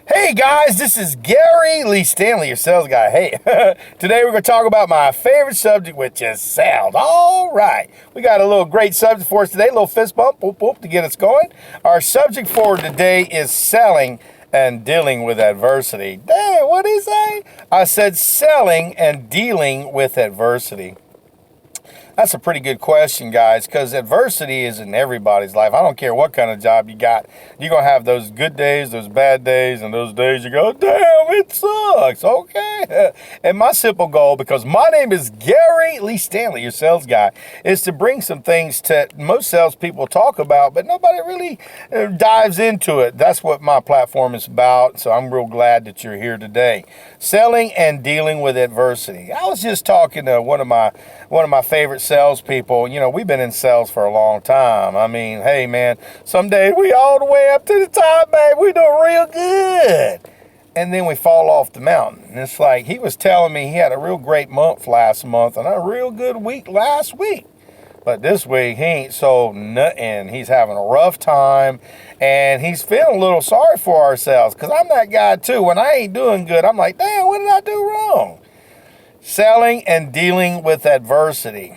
Hey guys, this is Gary Stanley, your sales guy. Hey, today we're going to talk about my favorite subject, which is sales. All right, we got a little great subject for us today, a little fist bump, whoop, whoop, to get us going. Our subject for today is selling and dealing with adversity. Dang, what did he say? I said selling and dealing with adversity. That's a pretty good question, guys, because adversity is in everybody's life. I don't care what kind of job you got. You're going to have those good days, those bad days, and those days you go, damn, it sucks, okay? And my simple goal, because my name is Gary Stanley, your sales guy, is to bring some things that most salespeople talk about, but nobody really dives into it. That's what my platform is about, so I'm real glad that you're here today. Selling and dealing with adversity. I was just talking to one of my favorite salespeople. You know, we've been in sales for a long time. I mean, hey man, someday we all the way up to the top, babe. We doing real good. And then we fall off the mountain. And it's like he was telling me he had a real great month last month and a real good week last week. But this week he ain't sold nothing. He's having a rough time and he's feeling a little sorry for ourselves, because I'm that guy too. When I ain't doing good, I'm like, damn, what did I do wrong? Selling and dealing with adversity.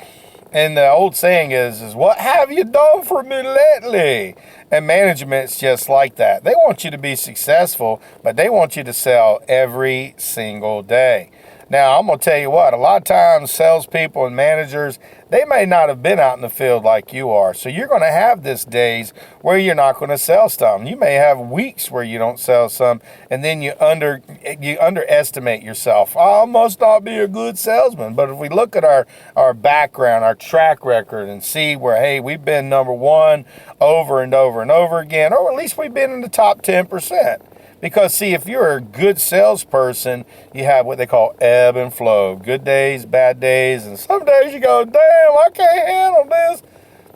And the old saying is what have you done for me lately? And management's just like that. They want you to be successful, but they want you to sell every single day. Now, I'm going to tell you what, a lot of times salespeople and managers, they may not have been out in the field like you are. So you're going to have this days where you're not going to sell some. You may have weeks where you don't sell some, and then you underestimate yourself. I must not be a good salesman. But if we look at our background, our track record, and see where, hey, we've been number one over and over and over again, or at least we've been in the top 10%. Because, see, if you're a good salesperson, you have what they call ebb and flow. Good days, bad days, and some days you go, damn, I can't handle this.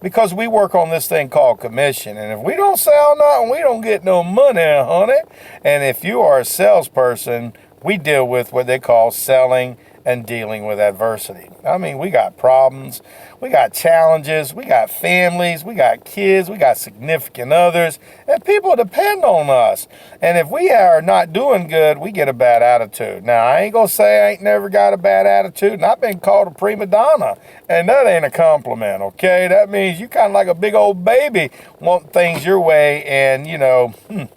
Because we work on this thing called commission. And if we don't sell nothing, we don't get no money, honey. And if you are a salesperson, we deal with what they call selling and dealing with adversity. I mean, we got problems, we got challenges, we got families, we got kids, we got significant others, and people depend on us. And if we are not doing good, we get a bad attitude. Now, I ain't gonna say I ain't never got a bad attitude, and I've been called a prima donna, and that ain't a compliment, okay? That means you kind of like a big old baby want things your way, and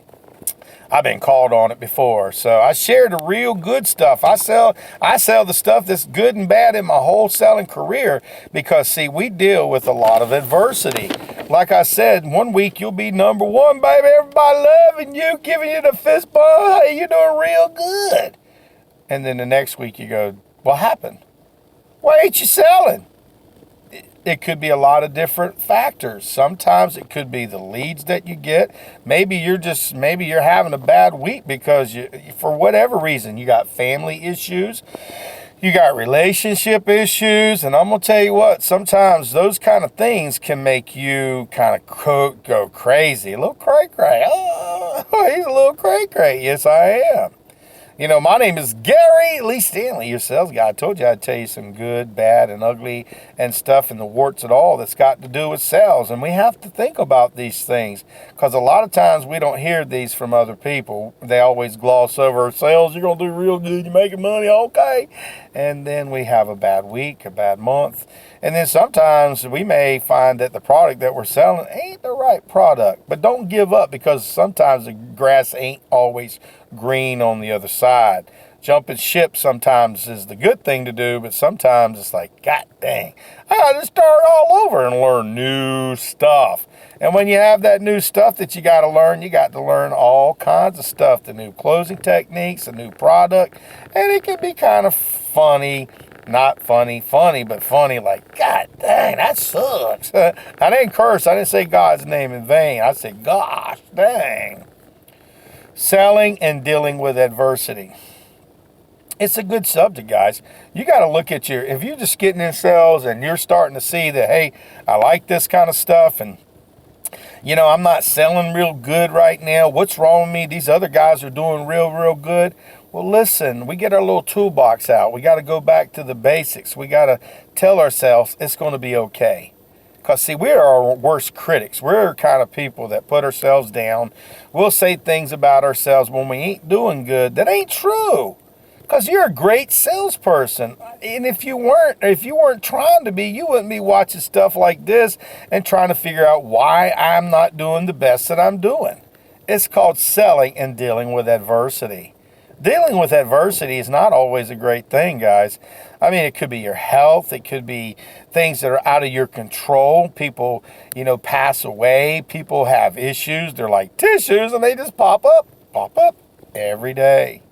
I've been called on it before. So I share the real good stuff. I sell the stuff that's good and bad in my whole selling career, because see, we deal with a lot of adversity. Like I said, one week you'll be number one, baby. Everybody loving you, giving you the fist bump. Hey, you're doing real good. And then the next week you go, what happened? Why ain't you selling? It could be a lot of different factors. Sometimes it could be the leads that you get. Maybe you're having a bad week because for whatever reason, you got family issues, you got relationship issues, and I'm gonna tell you what, sometimes those kind of things can make you kind of go crazy, a little cray-cray. Oh, he's a little cray-cray. Yes, I am. You know, my name is Gary Stanley, your sales guy. I told you I'd tell you some good, bad, and ugly and stuff and the warts and all that's got to do with sales. And we have to think about these things, because a lot of times we don't hear these from other people. They always gloss over sales. You're going to do real good. You're making money. Okay. And then we have a bad week, a bad month. And then sometimes we may find that the product that we're selling ain't the right product. But don't give up, because sometimes the grass ain't always green on the other side. Jumping ship sometimes is the good thing to do, but sometimes it's like, God dang, I got to start all over and learn new stuff. And when you have that new stuff that you got to learn all kinds of stuff, the new closing techniques, the new product, and it can be kind of funny. Not funny, but funny, like, God dang, that sucks. I didn't curse. I didn't say God's name in vain. I said, gosh dang. Selling and dealing with adversity. It's a good subject, guys. You got to look at if you're just getting in sales and you're starting to see that, hey, I like this kind of stuff, and I'm not selling real good right now. What's wrong with me? These other guys are doing real good. Well, listen, we get our little toolbox out. We got to go back to the basics. We got to tell ourselves it's going to be okay. Because, see, we're our worst critics. We're kind of people that put ourselves down. We'll say things about ourselves when we ain't doing good that ain't true. Because you're a great salesperson. And if you weren't trying to be, you wouldn't be watching stuff like this and trying to figure out why I'm not doing the best that I'm doing. It's called selling and dealing with adversity. Dealing with adversity is not always a great thing, guys. I mean, it could be your health. It could be things that are out of your control. People, pass away. People have issues. They're like tissues, and they just pop up every day.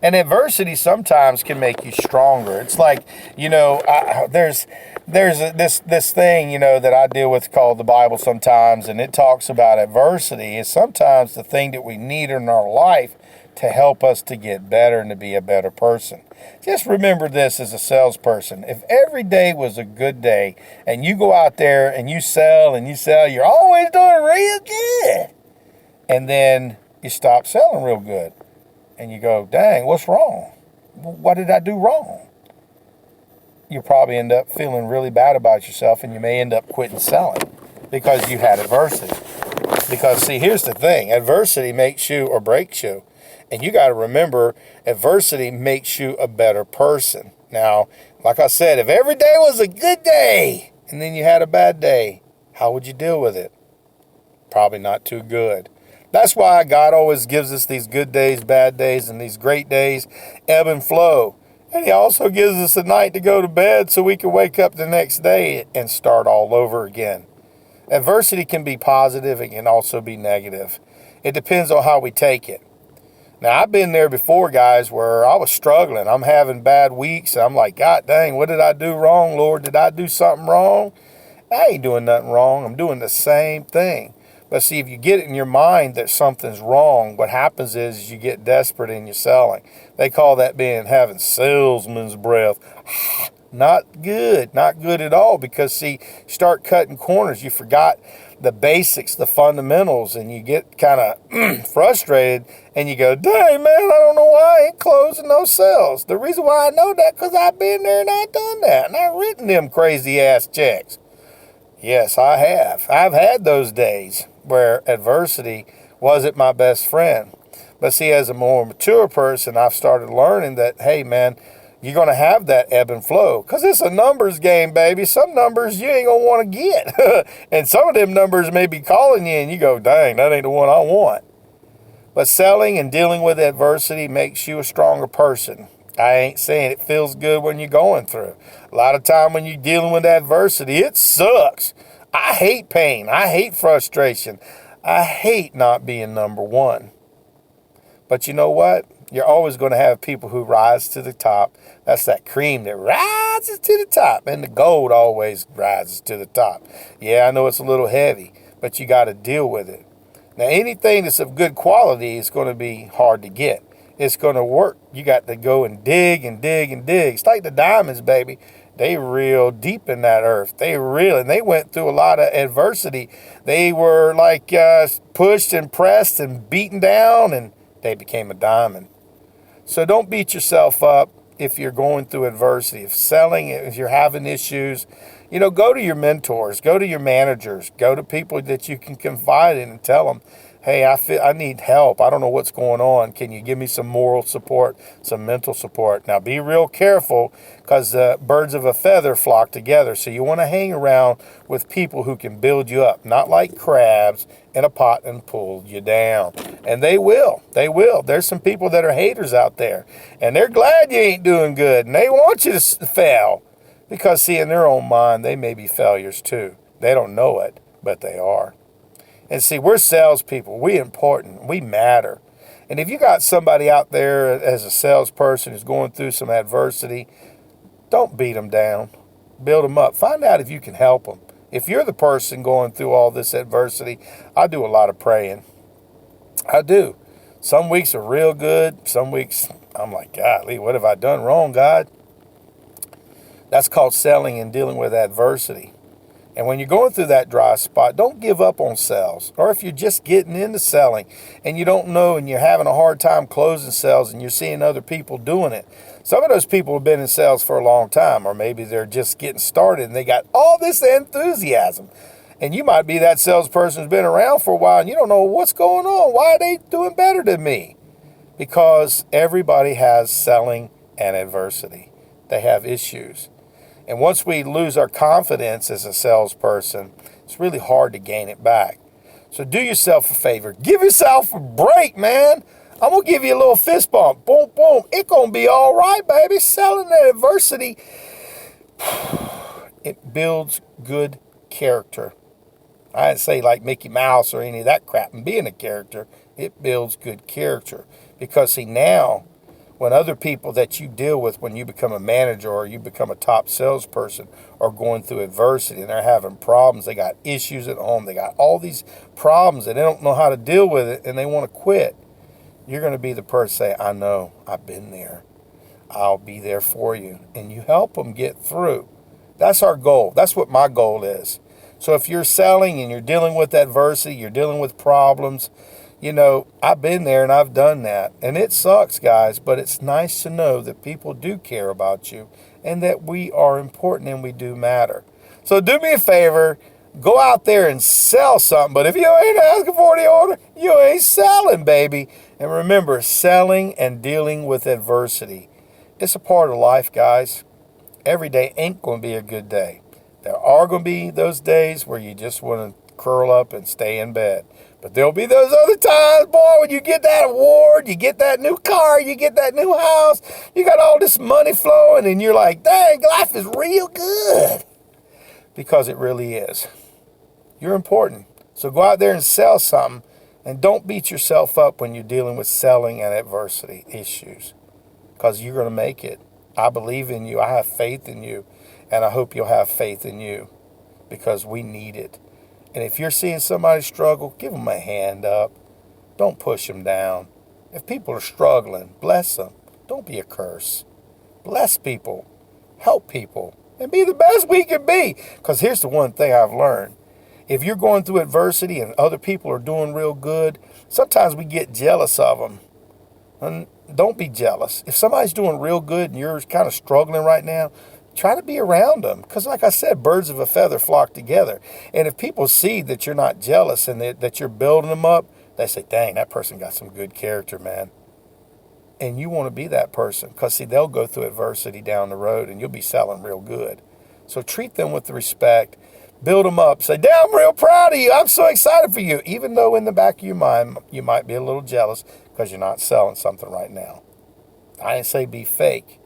And adversity sometimes can make you stronger. It's like, there's this thing, that I deal with called the Bible sometimes, and it talks about adversity is sometimes the thing that we need in our life to help us to get better and to be a better person. Just remember this as a salesperson. If every day was a good day and you go out there and you sell, you're always doing real good. And then you stop selling real good. And you go, dang, what's wrong? What did I do wrong? You probably end up feeling really bad about yourself, and you may end up quitting selling because you had adversity. Because, see, here's the thing. Adversity makes you or breaks you. And you got to remember, adversity makes you a better person. Now, like I said, if every day was a good day and then you had a bad day, how would you deal with it? Probably not too good. That's why God always gives us these good days, bad days, and these great days, ebb and flow. And he also gives us a night to go to bed so we can wake up the next day and start all over again. Adversity can be positive. It can also be negative. It depends on how we take it. Now, I've been there before, guys, where I was struggling. I'm having bad weeks. I'm like, God dang, what did I do wrong, Lord? Did I do something wrong? I ain't doing nothing wrong. I'm doing the same thing. But see, if you get it in your mind that something's wrong, what happens is you get desperate in your selling. They call that having salesman's breath. Not good at all, because see, start cutting corners. You forgot the basics, the fundamentals, and you get kind of frustrated, and you go, dang, man, I don't know why I ain't closing no sales. The reason why I know that, because I've been there and I've done that, and I've written them crazy-ass checks. Yes, I have. I've had those days where adversity wasn't my best friend. But see, as a more mature person, I've started learning that, hey, man, you're going to have that ebb and flow. Because it's a numbers game, baby. Some numbers you ain't going to want to get. And some of them numbers may be calling you, and you go, dang, that ain't the one I want. But selling and dealing with adversity makes you a stronger person. I ain't saying it feels good when you're going through. A lot of time when you're dealing with adversity, it sucks. I hate pain. I hate frustration. I hate not being number one. But you know what? You're always going to have people who rise to the top. That's that cream that rises to the top. And the gold always rises to the top. Yeah, I know it's a little heavy, but you got to deal with it. Now, anything that's of good quality is going to be hard to get. It's going to work. You got to go and dig and dig and dig. It's like the diamonds, baby. They real deep in that earth. They went through a lot of adversity. They were like pushed and pressed and beaten down, and they became a diamond. So don't beat yourself up if you're going through adversity. If you're having issues, go to your mentors, go to your managers, go to people that you can confide in and tell them, hey, I need help. I don't know what's going on. Can you give me some moral support, some mental support? Now, be real careful, because birds of a feather flock together. So you want to hang around with people who can build you up, not like crabs in a pot and pull you down. And they will. They will. There's some people that are haters out there, and they're glad you ain't doing good, and they want you to fail. Because, see, in their own mind, they may be failures too. They don't know it, but they are. And see, we're salespeople. We important. We matter. And if you got somebody out there as a salesperson who's going through some adversity, don't beat them down. Build them up. Find out if you can help them. If you're the person going through all this adversity, I do a lot of praying. I do. Some weeks are real good. Some weeks I'm like, golly, what have I done wrong, God? That's called selling and dealing with adversity. And when you're going through that dry spot, don't give up on sales. Or if you're just getting into selling and you don't know and you're having a hard time closing sales and you're seeing other people doing it. Some of those people have been in sales for a long time, or maybe they're just getting started and they got all this enthusiasm. And you might be that salesperson who's been around for a while and you don't know what's going on. Why are they doing better than me? Because everybody has selling and adversity. They have issues. And once we lose our confidence as a salesperson, it's really hard to gain it back. So do yourself a favor. Give yourself a break, man. I'm going to give you a little fist bump. Boom, boom. It's going to be all right, baby. Selling that adversity, it builds good character. I didn't say like Mickey Mouse or any of that crap. And being a character, it builds good character. Because, see, now, when other people that you deal with, when you become a manager or you become a top salesperson, are going through adversity and they're having problems, they got issues at home, they got all these problems and they don't know how to deal with it and they want to quit, you're going to be the person say, I know, I've been there. I'll be there for you. And you help them get through. That's our goal. That's what my goal is. So if you're selling and you're dealing with adversity, you're dealing with problems, you know, I've been there and I've done that. And it sucks, guys, but it's nice to know that people do care about you and that we are important and we do matter. So do me a favor, go out there and sell something. But if you ain't asking for the order, you ain't selling, baby. And remember, selling and dealing with adversity, it's a part of life, guys. Every day ain't going to be a good day. There are going to be those days where you just want to curl up and stay in bed. But there'll be those other times, boy, when you get that award, you get that new car, you get that new house, you got all this money flowing, and you're like, dang, life is real good. Because it really is. You're important. So go out there and sell something, and don't beat yourself up when you're dealing with selling and adversity issues. Because you're going to make it. I believe in you. I have faith in you. And I hope you'll have faith in you. Because we need it. And if you're seeing somebody struggle, give them a hand up. Don't push them down. If people are struggling, bless them. Don't be a curse. Bless people. Help people. And be the best we can be. Because here's the one thing I've learned. If you're going through adversity and other people are doing real good, sometimes we get jealous of them. And don't be jealous. If somebody's doing real good and you're kind of struggling right now, try to be around them. Because like I said, birds of a feather flock together. And if people see that you're not jealous and that you're building them up, they say, dang, that person got some good character, man. And you want to be that person. Because, see, they'll go through adversity down the road and you'll be selling real good. So treat them with respect. Build them up. Say, damn, I'm real proud of you. I'm so excited for you. Even though in the back of your mind, you might be a little jealous because you're not selling something right now. I didn't say be fake.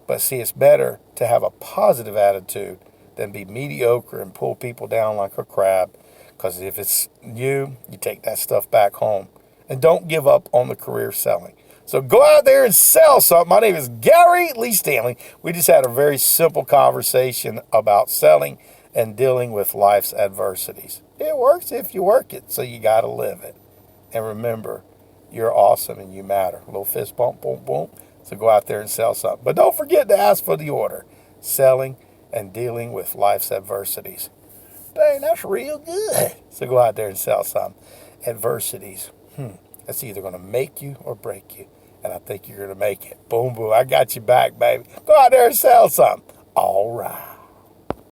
But see, it's better to have a positive attitude than be mediocre and pull people down like a crab. Because if it's you, you take that stuff back home. And don't give up on the career selling. So go out there and sell something. My name is Gary Lee Stanley. We just had a very simple conversation about selling and dealing with life's adversities. It works if you work it, so you got to live it. And remember, you're awesome and you matter. A little fist bump, boom, boom. So go out there and sell something. But don't forget to ask for the order. Selling and dealing with life's adversities. Dang, that's real good. So go out there and sell something. Adversities. That's either going to make you or break you. And I think you're going to make it. Boom, boom. I got you back, baby. Go out there and sell something. All right.